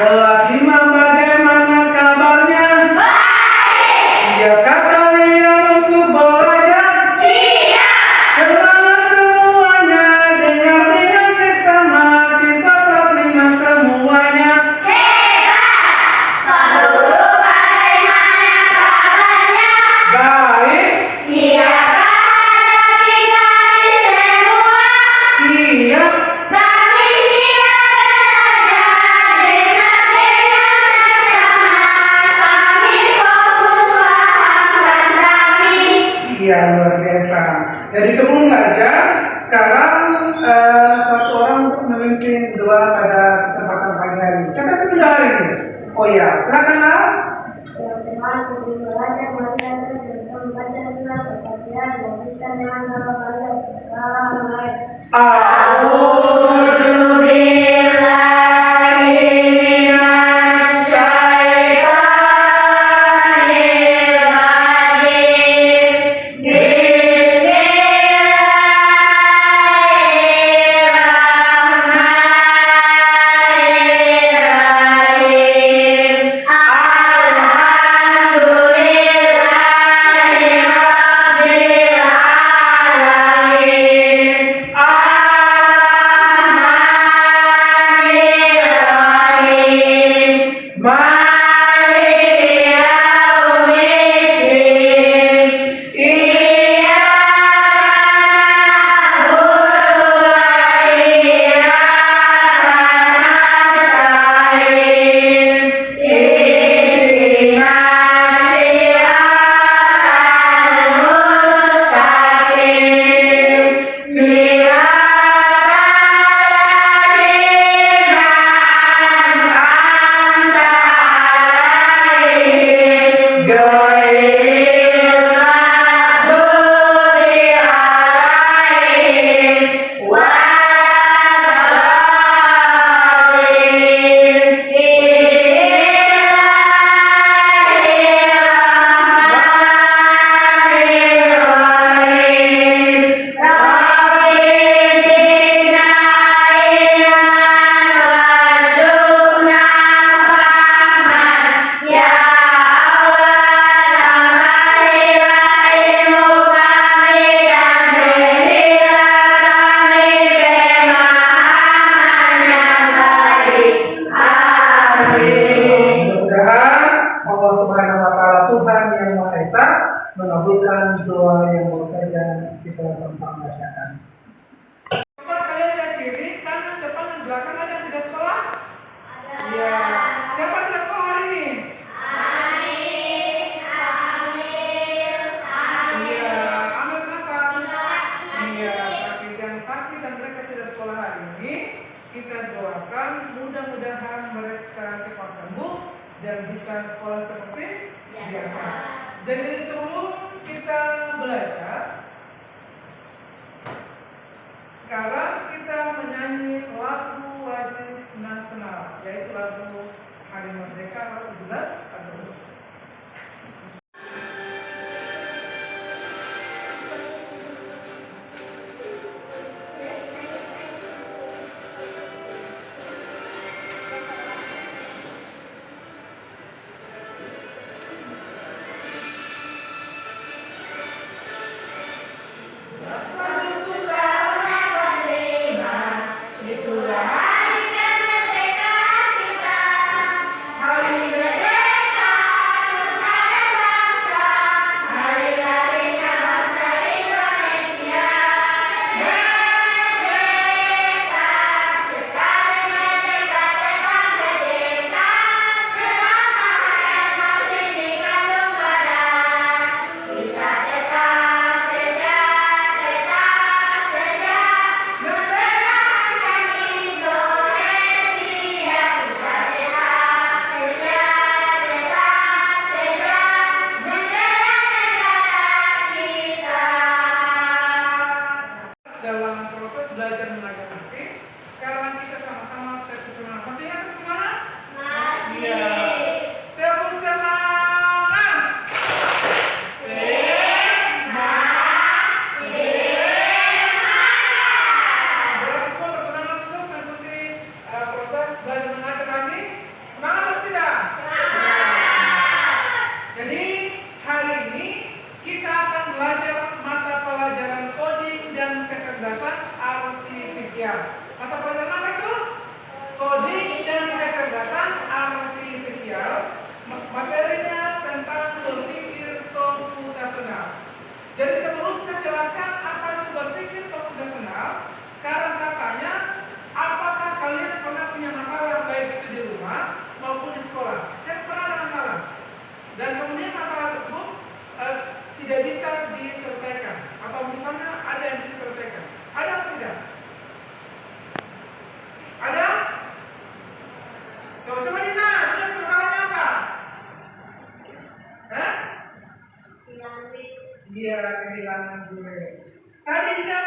Kelas 5 bagaimana kabarnya? Baik. Siapkah kalian untuk belajar? Siap. Semangat semuanya, dengar seksama siswa kelas 5 semuanya. Hebat. Pak Guru bagaimana kabarnya? Baik. Siapkah hadapi kami semua? Siap. Kami siap belajar dengan seksama. Kami fokus pahamkan kami. Iya, luar biasa. Jadi sebelum belajar, sekarang satu orang untuk memimpin doa pada kesempatan pagi hari ini. Siapa yang memimpin doa hari ini? Oh ya, silakanlah. Teman-teman, sebelum belajar, mari kita membaca surat Al-Fatihah dan kita dengan nama Allah. Amin. A'udzu billahi minasy syaithanir rajim. Bismillahirrahmanirrahim. Alhamdulillahi rabbil alamin. Ar-Rahmanir-Rahim. Maliki yaumiddin. Iyyaka na'budu wa iyyaka nasta'in. Ihdinas siratal mustaqim. Siratal ladzina an'amta 'alaihim ghairil maghdubi 'alaihim waladdallin. Bismillahirrahmanirrahim. Rabbi zidna ilman warzuqna fahman. Ya Allah, tambahlah ilmu kami dan berilah kami pemahaman yang baik. Amin. Mudah-mudahan Allah Subhanahu wa Ta'ala, Tuhan yang Maha Esa, mengabulkan doa yang baru saja kita sama-sama bacakan. Coba kalian lihat kiri, kanan, depan, dan belakang ada yang tidak sekolah? Iya. Siapa tidak sekolah hari ini? Iya. Ambil kenapa? Iya, sakit. Yang sakit dan mereka tidak sekolah hari ini, kita doakan mudah-mudahan mereka cepat sembuh dan bisa sekolah seperti biasa. Jadi sebelum kita belajar, sekarang kita menyanyi lagu wajib nasional, yaitu lagu Hari Merdeka 17 Agustus. Itulah hari kemerdekaan kita. Hari merdeka nusa dan bangsa. Hari-harinya bangsa Indonesia. Merdeka, sekali merdeka tetap merdeka. Selama hayat masih dikandung badan. Kita tetap setia, mempertahankan Indonesia. Kita tetap setia, membela negara kita. Dalam proses belajar mengajar nanti, sekarang kita sama-sama tepuk semangat. Masih ingat tepuk semangat? Masih. Iya. Tepuk semangat. Berarti semua bersemangat untuk mengikuti proses belajar mengajar hari ini. Ya, mata pelajaran apa itu? Coding dan kecerdasan artifisial. Materinya tentang berpikir komputasional. Jadi sebelum saya jelaskan apa itu berpikir komputasional, sekarang saya tanya, apakah kalian pernah punya masalah baik itu di rumah maupun di sekolah? Saya pernah ada masalah, dan kemudian masalah tersebut tidak bisa diselesaikan, atau misalnya ada yang diselesaikan. Ada atau tidak? Ada? Coba Dina, Dina masalahnya apa? Hah? Dia kehilangan duit. Tadi Dina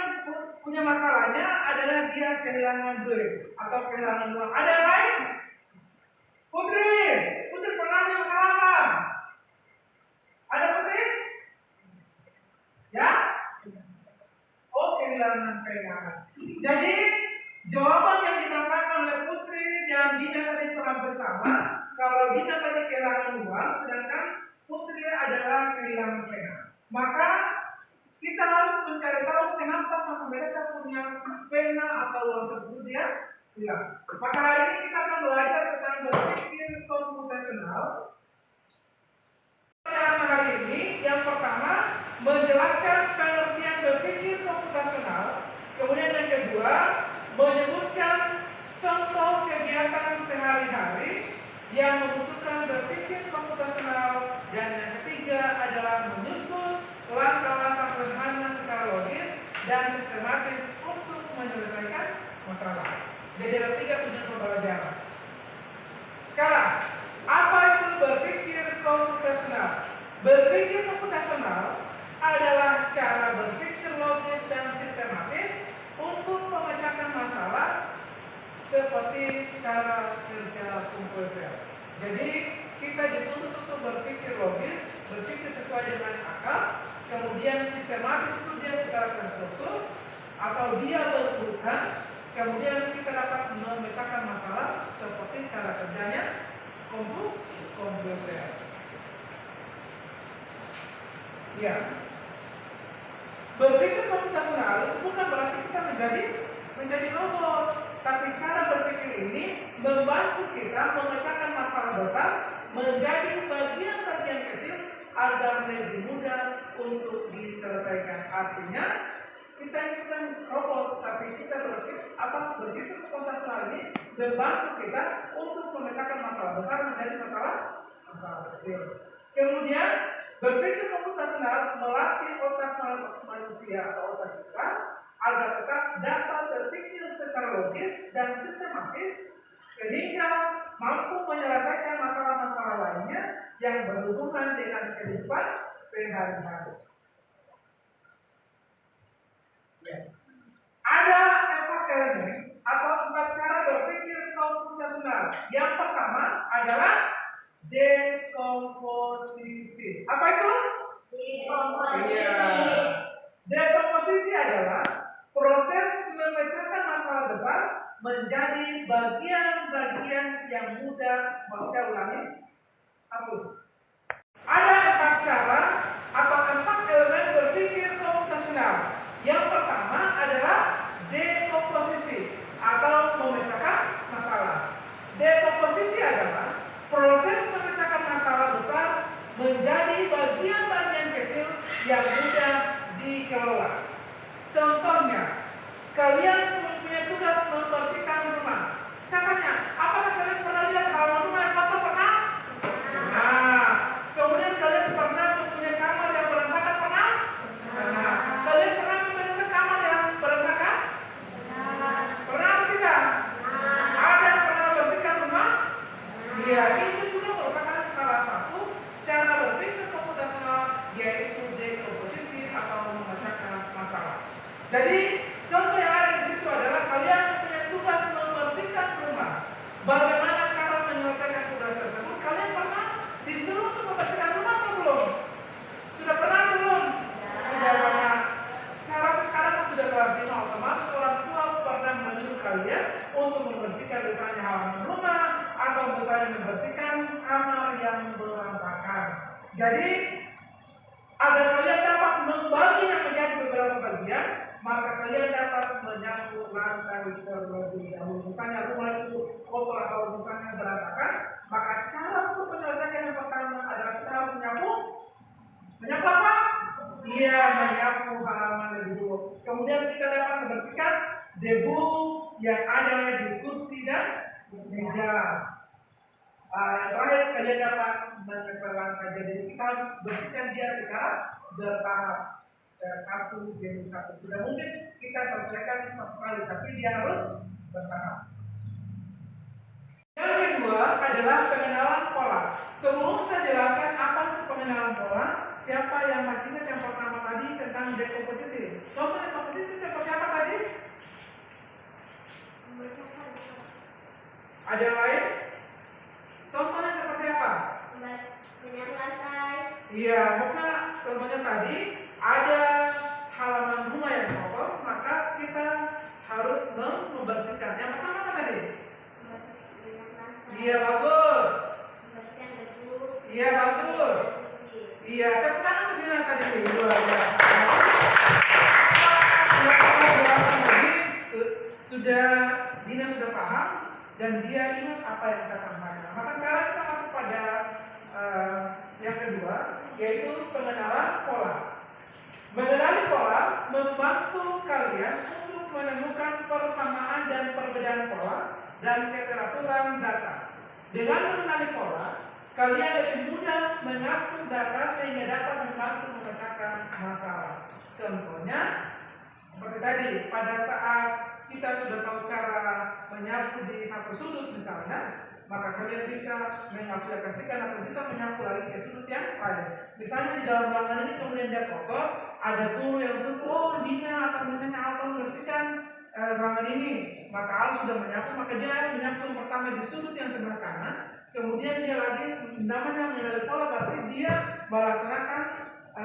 punya masalahnya adalah dia kehilangan duit atau kehilangan uang. Ada yang lain? Putri pernah punya masalah apa? Ada Putri? Ya? Oh, kehilangan. Jadi jawaban yang disampaikan oleh Putri dan Dina tadi itu hampir sama. Kalau Dina tadi kehilangan uang, sedangkan Putri adalah kehilangan pena. Maka kita harus mencari tahu kenapa sama mereka punya pena atau uang tersebut dia hilang. Maka hari ini kita akan belajar tentang berpikir komputasional. Pelajaran hari ini yang pertama menjelaskan pengertian berpikir komputasional. Kemudian yang kedua menyebutkan contoh kegiatan sehari-hari yang membutuhkan berpikir komputasional, dan yang ketiga adalah menyusun langkah-langkah sederhana secara logis dan sistematis untuk menyelesaikan masalah. Jadi ada 3 tujuan pembelajaran. Sekarang, apa itu berpikir komputasional? Berpikir komputasional adalah cara berpikir logis dan sistematis untuk memecahkan masalah seperti cara kerja komputer. Jadi kita dituntut untuk berpikir logis, berpikir sesuai dengan akal, kemudian sistematis itu dia secara terstruktur atau dia berurutan, kemudian kita dapat memecahkan masalah seperti cara kerjanya komputer. Ya, berpikir komputasional itu bukan berarti kita menjadi robot. Tapi cara berpikir ini membantu kita memecahkan masalah besar menjadi bagian-bagian kecil agar lebih mudah untuk diselesaikan. Artinya kita ini bukan robot, tapi kita berpikir komputasional ini membantu kita untuk memecahkan masalah besar menjadi masalah kecil. Kemudian berpikir komputasional melatih otak manusia atau otak kita agar tetap dapat berpikir secara logis dan sistematis sehingga mampu menyelesaikan masalah-masalah lainnya yang berhubungan dengan kehidupan sehari-hari. Ya. Ada 4 elemen atau 4 cara berpikir komputasional. Yang pertama adalah dekomposisi. Apa itu? Dekomposisi. Dekomposisi adalah proses memecahkan masalah besar menjadi bagian-bagian yang mudah. Saya ulangi, hapus. Ada 4 cara atau 4 elemen berpikir komputasional. Yang pertama adalah dekomposisi atau memecahkan masalah. Dekomposisi adalah proses memecahkan masalah besar menjadi bagian-bagian kecil yang mudah dikelola. Contohnya, kalian punya tugas membersihkan rumah. Saya tanya, apakah kalian pernah lihat halaman rumah yang kotor? Pernah? Nah, kemudian kalian pernah mempunyai kamar yang berantakan? Pernah? Pernah. Kalian pernah membersihkan kamar yang berantakan? Pernah atau tidak? Ada yang pernah membersihkan rumah? Iya, itu juga merupakan salah satu cara berpikir komputasional, yaitu dekomposisi atau memecahkan masalah. Jadi contoh yang ada di situ adalah kalian punya tugas membersihkan rumah. Bagaimana cara menyelesaikan tugas tersebut? Kalian pernah disuruh untuk membersihkan rumah atau belum? Sudah pernah atau belum? Sudah pernah. Saya rasa sekarang sudah lazim otomatis orang tua pernah menyuruh kalian untuk membersihkan misalnya halaman rumah atau misalnya membersihkan kamar yang berantakan. Jadi agar kalian dapat membaginya menjadi beberapa bagian, maka kalian dapat menyapu lantai dia menyapu halaman lebih dulu. Kemudian kita dapat membersihkan debu yang ada di kursi dan meja. Yang terakhir kalian dapat menempelkan kaca. Jadi kita harus bersihkan dia secara bertahap. Satu demi satu. Tidak mungkin kita selesaikan satu kali, tapi dia harus bertahap. Yang kedua adalah pengenalan pola. Sebelum saya jelaskan apa itu pengenalan pola, siapa yang masih ingat yang pertama tadi tentang dekomposisi? Contoh dekomposisi seperti apa tadi? Ada yang lain? Contohnya seperti apa? Menyapu lantai. Iya, maksudnya contohnya tadi ada halaman rumah yang kotor, maka kita harus membersihkan. Yang pertama apa tadi? Iya, bagus. Iya, bagus. Iya, tepuk tangan untuk Dina tadi. Luar biasa. Dina sudah paham dan dia ingat apa yang kita sampaikan. Maka sekarang kita masuk pada yang kedua, yaitu pengenalan pola. Mengenali pola membantu kalian untuk menemukan persamaan dan perbedaan pola dan keteraturan data. Dengan mengenali pola, kalian lebih mudah mengatur data sehingga dapat membantu memecahkan masalah. Contohnya, seperti tadi, pada saat kita sudah tahu cara menyapu di satu sudut misalnya, maka kalian bisa mengaplikasikan atau bisa menyapu lagi ke sudut yang lain. Misalnya di dalam ruangan ini kemudian dia kotor, ada guru yang suruh, oh Dina atau misalnya Alton bersihkan ruangan ini, maka Al sudah menyapu, maka dia menyapu yang pertama di sudut yang sebelah kanan, kemudian dia lagi namanya mengenali pola, berarti dia melaksanakan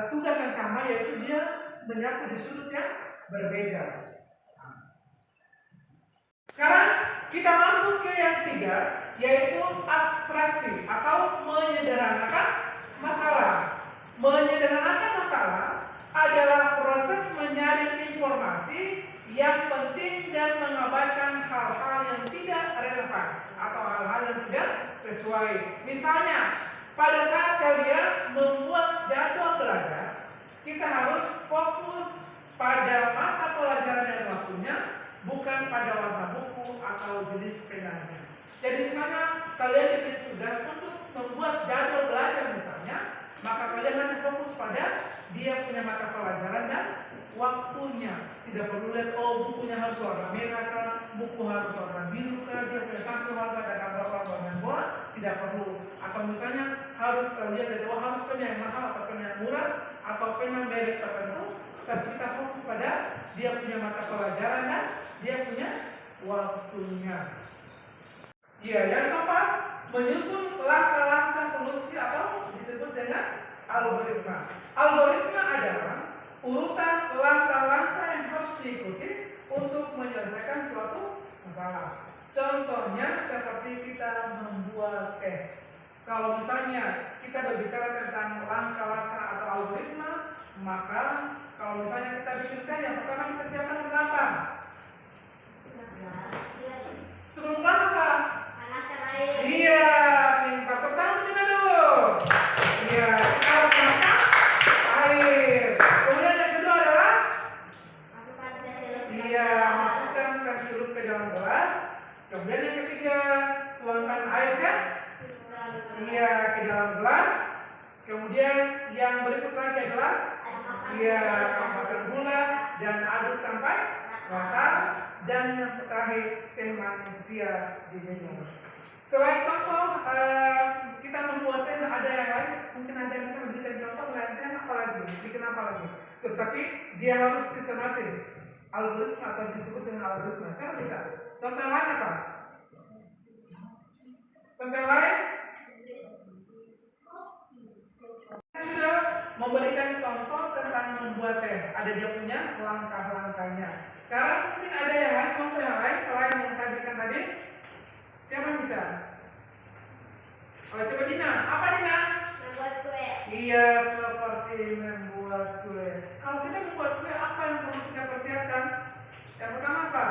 tugas yang sama, yaitu dia menyapu di sudut yang berbeda. Sekarang kita masuk ke yang ketiga, yaitu abstraksi atau menyederhanakan masalah. Menyederhanakan masalah adalah proses menyaring informasi yang penting dan mengabaikan hal-hal yang tidak relevan atau hal-hal yang tidak sesuai. Misalnya, pada saat kalian membuat jadwal belajar, kita harus fokus pada mata pelajaran dan waktunya, bukan pada warna buku atau jenis penanya. Jadi misalnya kalian diberi tugas untuk membuat jadwal belajar misalnya, maka kalian harus fokus pada dia punya mata pelajaran dan waktunya. Tidak perlu lihat, oh bukunya harus warna merah kan, buku harus warna biru kan, dia punya saku harus ada gambar warna bola, tidak perlu. Atau misalnya harus lihat, oh harus pena yang mahal atau pena yang murah atau pena merek tertentu. Tapi kita fokus pada dia punya mata pelajaran dan dia punya waktunya. Iya, yang keempat, menyusun langkah-langkah solusi atau disebut dengan algoritma. Algoritma adalah urutan langkah-langkah yang harus diikuti untuk menyelesaikan suatu masalah. Contohnya seperti kita membuat teh. Kalau misalnya kita berbicara tentang langkah-langkah atau algoritma, maka kalau misalnya kita bikin teh, yang pertama kita siapkan apa? Sebelum kelas apa? Iya, minta tepuk tangan dulu. Iya, kita harus masak air. Kemudian yang kedua adalah masukkan teh sirup ke dalam gelas. Kemudian yang ketiga, tuangkan air ke ke dalam gelas. Kemudian yang berikut lagi adalah tambahkan gula dan aduk sampai rata. Dan yang terakhir, teh manusia diminum. Selain contoh, kita membuat teh, ada yang lain, mungkin ada yang bisa memberikan contoh lain teh apa lagi, bikin apa lagi. Terus tapi dia harus sistematis, algoritma atau disebut dengan algoritma. Siapa bisa? Contoh yang lain apa? Contoh yang lain? Kita sudah memberikan contoh tentang membuat teh. Ada dia punya langkah-langkahnya. Sekarang mungkin ada yang lain, contoh yang lain selain yang saya berikan tadi. Siapa yang bisa? Oh, coba Dina. Apa Dina? Membuat kue. Iya, seperti membuat kue. Kalau kita membuat kue, apa yang perlu kita persiapkan? Yang pertama apa?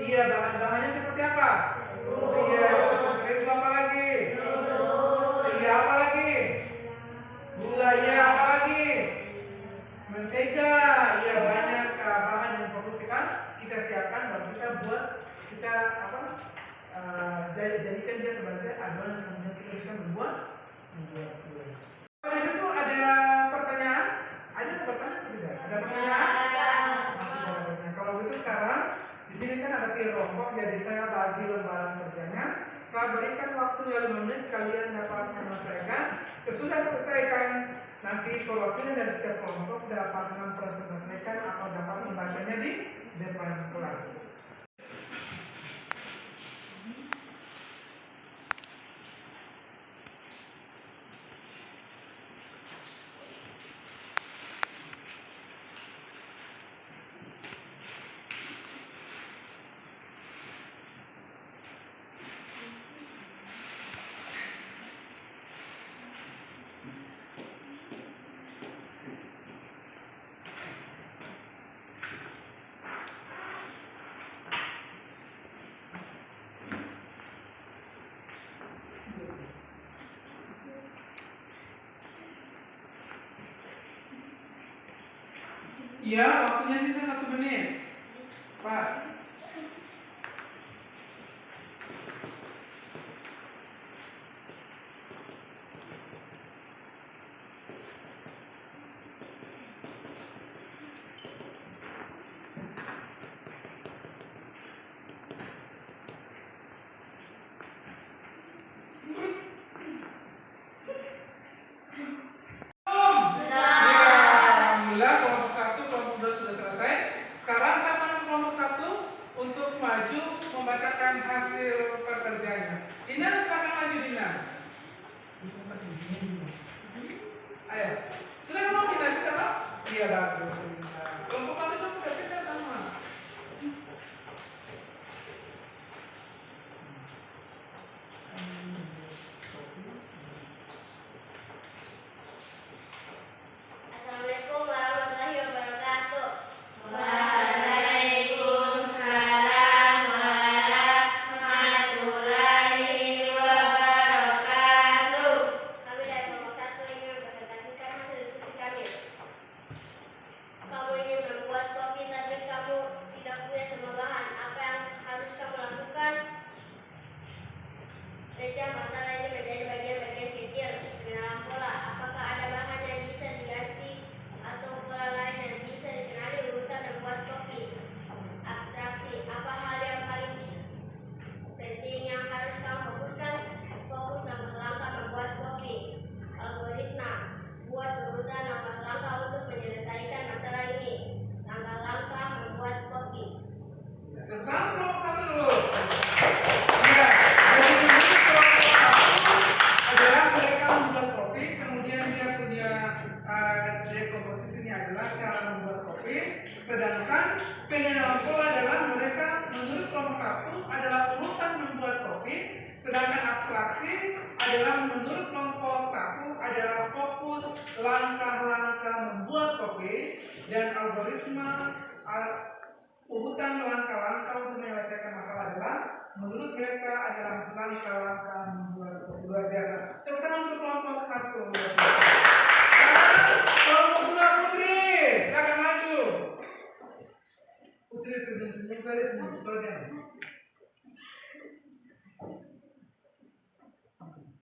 Iya, bahan-bahannya seperti apa? Iya, seperti itu apa lagi? Iya, apa lagi? Gula, iya, apa lagi? mentega, ya banyak bahan yang perlu kita siapkan dan kita buat jadikan dia sebagai adonan yang kemudian kita bisa membuat kue. Di situ ada pertanyaan? Ada pertanyaan tidak? Ada pertanyaan? Nah, kalau begitu sekarang di sini kan ada 3 kelompok, jadi saya bagi lembaran kerjanya. Saya berikan waktunya 5 menit, kalian dapat menyelesaikan. Sesudah selesaikan, nanti perwakilan dari setiap kelompok dapat mempresentasikan atau dapat membacanya di depan kelas. Ya, waktunya sisa 1 menit. Pak. Untuk maju membacakan hasil pekerjaannya. Dina, silakan maju Dina. Ayo, sudah kamu Dina sudah tak? Iya bagus. Kelompok 1 itu udah kita sama. Assalamualaikum warahmatullahi wabarakatuh. Pecah masalah ini menjadi bagian-bagian kecil dengan dalam pola. Apakah ada bahan yang bisa diganti atau pola lain yang bisa dikenali urutan membuat kopi? Abstraksi. Apa hal yang paling penting yang harus kamu fokuskan? Fokus langkah-langkah membuat kopi. Algoritma. Buat urutan langkah-langkah untuk menyelesaikan masalah ini. Langkah-langkah membuat kopi. Pertama kelompok 1 dulu. Mereka membuat kopi, kemudian dia punya komposisinya adalah cara membuat kopi. Sedangkan dalam pola adalah mereka menurut kelompok 1 adalah urutan membuat kopi. Sedangkan abstraksi adalah menurut kelompok 1 adalah fokus langkah-langkah membuat kopi. Dan algoritma urutan langkah-langkah untuk menyelesaikan masalah adalah menurut mereka adalah langkah-langkah membuat kopi. Luar biasa. Tepuk tangan untuk kelompok 1. Kelompok 2 Putri, silakan maju. Putri senyum-senyum saja, senyum saja.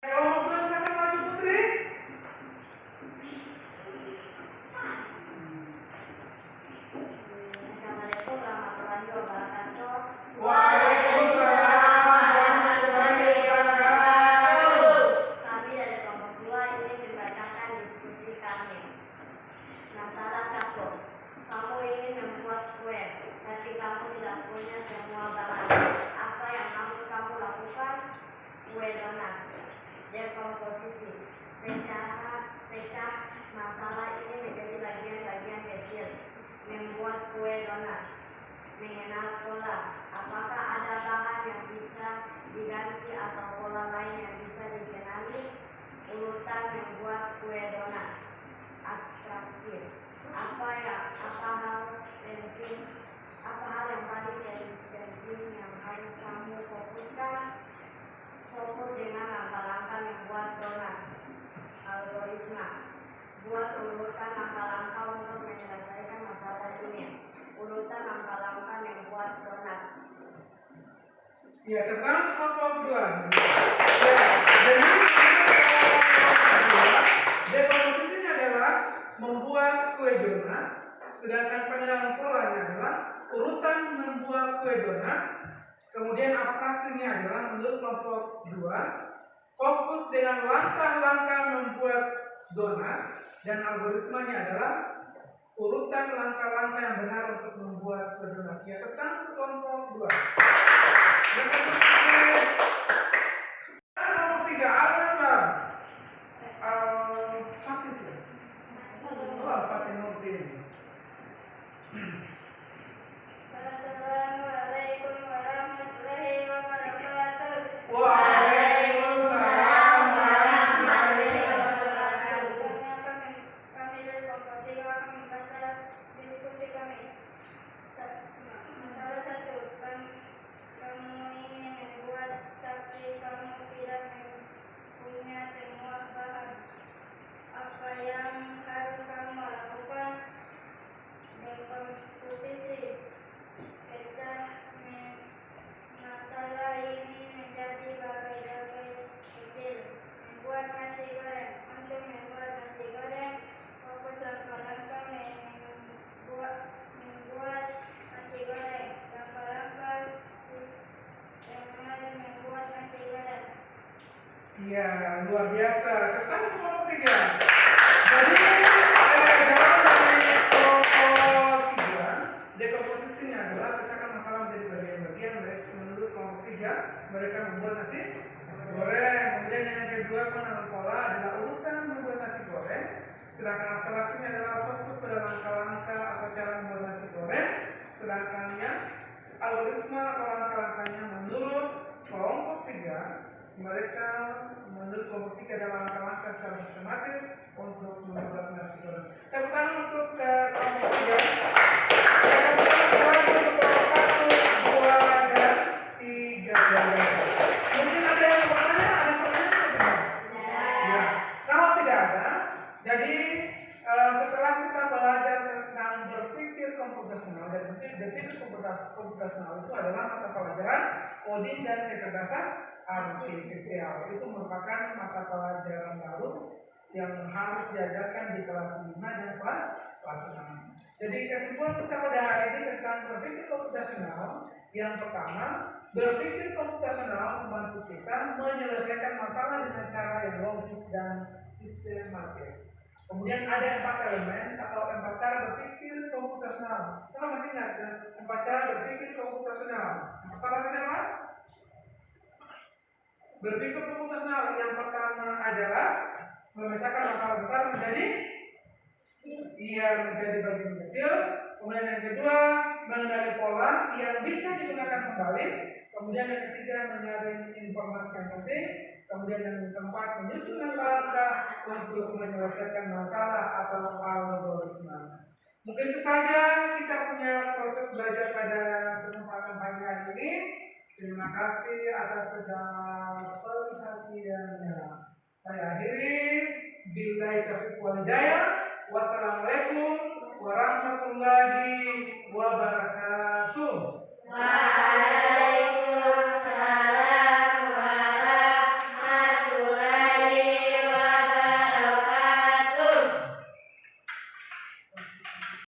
Kelompok 2 silakan maju Putri. Assalamualaikum warahmatullahi wabarakatuh. Waalaikumsalam warahmatullahi wabarakatuh. Kami dari kelompok 2 ingin membacakan diskusi kami. Masalah 1. Kamu ingin membuat kue, tapi kamu tidak punya semua bahan. Apa yang harus kamu lakukan? Kue donat. Dekomposisi. Pecah masalah ini menjadi bagian-bagian kecil. Membuat kue donat. Mengenal pola. Apakah ada bahan yang bisa diganti atau pola lain yang bisa dikenali? Urutan membuat kue donat. Abstraksi. Apa hal yang paling penting yang harus kamu fokuskan? Fokus dengan langkah-langkah membuat donat. Algoritma. Buat urutan langkah-langkah untuk Ya, tentang kelompok 2. Ya, jadi dekomposisinya adalah membuat kue donat, sedangkan penilaian polanya adalah urutan membuat kue donat. Kemudian abstraksinya adalah menurut kelompok 2, fokus dengan langkah-langkah membuat donat, dan algoritmanya adalah urutan langkah-langkah yang benar untuk membuat kue donat. Ya, tentang kelompok 2. Kelompok 3 apa? Hafiz ya? Oh, pakai nomor ini. Assalamualaikum warahmatullahi wabarakatuh. Waalaikumsalam warahmatullahi wabarakatuh. Kami dari kelompok 3 akan membaca diskusi kami. Masalah 1. Kamu ingin membuat taksi, kamu tidak punya semua bahan. Apa yang harus kamu lakukan? Dekomposisi. Pecah masalah ini menjadi bagian kecil. Membuat nasi goreng. Untuk membuat nasi goreng, fokus langkah-langkah membuat nasi goreng. Langkah-langkah membuat nasi goreng. Iya, luar biasa. Tentang kelompok 3. Jadi jawaban dari kelompok 3, dekomposisinya adalah pecahkan masalah menjadi bagian-bagian. Menurut kelompok 3, mereka membuat nasi goreng. Kemudian yang kedua, penanganan pola adalah urutan membuat nasi goreng. Sedangkan abstraksinya adalah fokus pada langkah-langkah atau cara membuat nasi goreng. Sedangkannya algoritma atau langkah-langkahnya menurut kelompok 3, mereka menurut kelompok 3 adalah langkah-langkah secara sistematis untuk membuat nasi goreng. Tepuk tangan untuk kelompok 3. Mungkin ada yang bertanya, ada pertanyaan tidak? Ya. Kalau tidak ada, jadi setelah kita belajar tentang berpikir komputasional, dan berpikir komputasional itu adalah mata pelajaran coding dan kecerdasan artifisial. Itu merupakan mata pelajaran baru yang harus diajarkan di kelas 5 dan kelas 6. Jadi kesimpulan kita pada hari ini tentang berpikir komputasional, yang pertama, berpikir komputasional membantu kita menyelesaikan masalah dengan cara yang logis dan sistematis. Kemudian ada 4 elemen atau 4 cara berpikir komputasional. Saya masih ingat 4 cara berpikir komputasional. Yang pertama apa? Berpikir komputasional yang pertama adalah memecahkan masalah besar menjadi bagian kecil. Kemudian yang kedua, mengenali pola yang bisa digunakan kembali. Kemudian yang ketiga, menyaring informasi yang penting. Kemudian yang keempat, menyusun langkah-langkah untuk menyelesaikan masalah atau algoritma. Mungkin itu saja kita punya proses belajar pada kesempatan pagi hari ini. Terima kasih atas segala perhatiannya. Saya akhiri. Billahi taufiq wal hidayah. Wassalamualaikum warahmatullahi